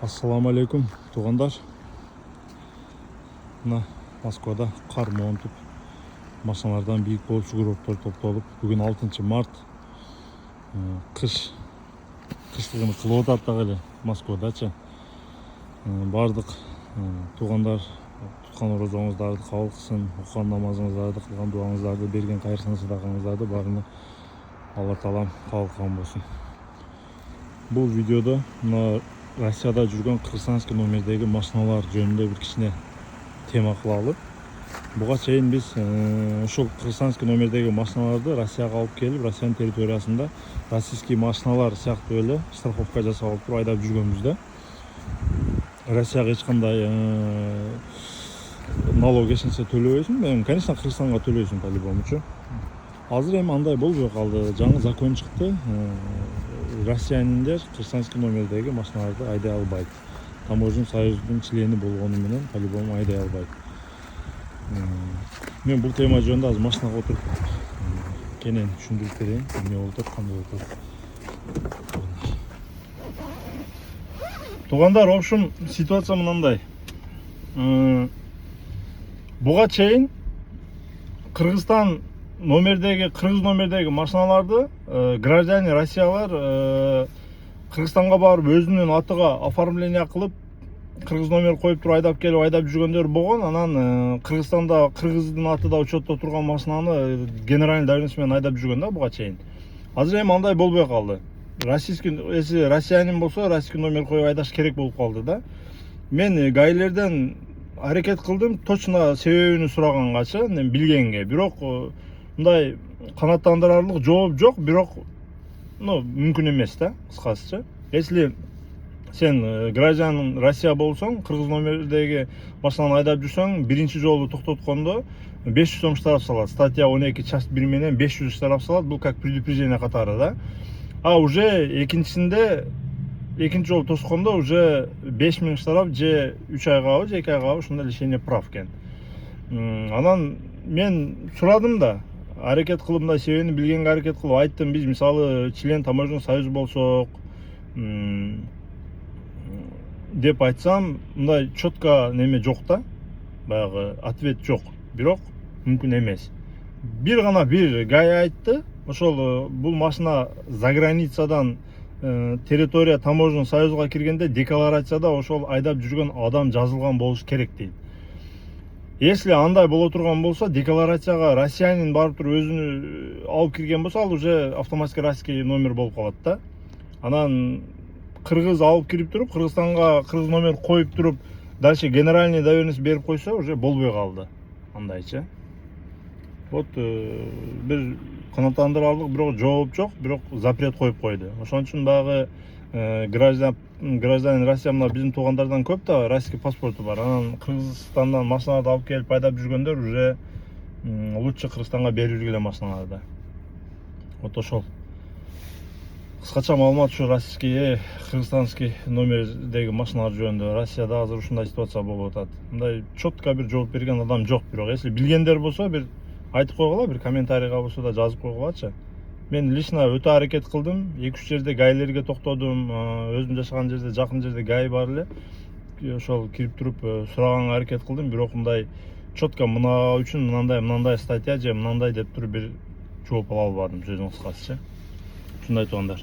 Ассаламу алейкум, туғандар. Мына Москвада қар моңтып, машиналардан биік болып жүгіроқтар топталып, бүгін 6 март қышлығыны қылып атады Москвадача. Бардық туғандар тұтқан оразаңыздарды қабыл қылсын, оқыған намазыңыздарды, қылған дуаңыздарды, берген қайырсын садақаңыздарды барына Алла Тағалам қабыл қылған болсын. Бұл видеода мына Россияда жүрген Қырғызстанский номердегі машиналар жөнінде бір кішкене тема қылалы. Бұға чейін біз ошол Қырғызстанский номердегі машиналарды Россияға алып келіп, Россияның территориясында российский машиналар сияқты эле страховка жасап алып туруп айдап жүргөнбүз. Россияга ешқандай налог эчнерсе төлөбөйсүң. Конечно, Кыргызстанга төлөйсүң по-любому. Азыр эми андай болбой калды. Жаңы закон чыкты. Россияниндер Кыргызстанский номердегі машиналарды айдай албайт. Таможен союздун члени болгону менен по-любому айдай албайт. Мен бул тема жөнүндө азыр машинага отуруп кенен түшүндүрүп берейин. Эмне болуп атат, кандай болуп атат. Тугандар, в общем, ситуация мынандай. Буга чейин Кыргызстан кыргыз номердеги машиналарды граждане Россиялар Кыргызстанга барып өзүнүн атыга оформление кылып кыргыз номер коюп туруп айдап келип айдап жүргөндөр болгон. Анан Кыргызстанда кыргыздын атыда учетто турган машинаны генеральный доверенность менен айдап жүргөн да буга чейин. Азыр эми андай болбой калды. Если россиянин болсо, российский номер коюп айдаш керек болуп калды да. Мен гаилерден аракет кылдым, точно себебин сурагангачы, билгенге. Бирок мындай канааттандырарлык жооп жок, бирок мүмкүн эмес да, кыскасычы. Если сен гражданин Россия болсоң, кыргыз номердеги машинаны айдап жүрсөң, биринчи жолу токтоткондо 500 сом штраф салат. Статья 12 часть 1 менен 500 штраф салат. Бул как предупреждение катары да. А уже экинчи жолу тоскондо уже 5000 штраф же 3 айга же 2 айга ушундай лишение прав экен. Анан мен сурадым да, аракет кылып, мындай себебин билгенге аракет кылып айттым. Биз мисалы член таможенный союз болсок деп айтсам, мындай четко неме жок да, баягы ответ жок. Бирок мүмкүн эмес. Бир гай айтты. Ошол бул машина за границадан территория таможенный союзга киргенде декларацияда ошол айдап жүргөн адам жазылган болуш керек дейт. Если андай боло турган болсо, декларацияга россиянин барып туруп өзүнү алып кирген болсо, ал уже автоматически российский номер болуп калат да. Анан кыргыз алып кирип туруп, Кыргызстанга кыргыз номер коюп туруп, дальше генеральный доверенность берип койсо, уже болбой калды. Андайчы. Вот бир канааттандырарлык бирок жооп жок, бирок запрет коюп койду. Ошон үчүн багы гражданин Россия, мына биздин туугандардан көп да российский паспорту бар. Анан Кыргызстандан машиналарды алып келип айдап жүргөндөр уже лучше Кыргызстанга берип жүргүлө машиналарды. Вот ошол. Кыскача маалымат ушу российский, кыргызстанский номердеги машиналар жөнүндө. Россияда азыр ушундай ситуация болуп атат. Мындай четко бир жооп берген адам жок. Бирок если билгендер болсо, бир айтып койгула, бир комментарийга болсо да жазып койгулачы. Мен лично өтө аракет кылдым. 2-3 жерде гаилерге токтодум. Өзүм жашаган жерде, жакын жерде гай бар эле. Ошол кирип туруп сураганга аракет кылдым. Бирок мындай четко мына үчүн мындай статья же мындай деп туруп бир жооп ала албадым, сөзүн кыскасычы. Ушундай туугандар.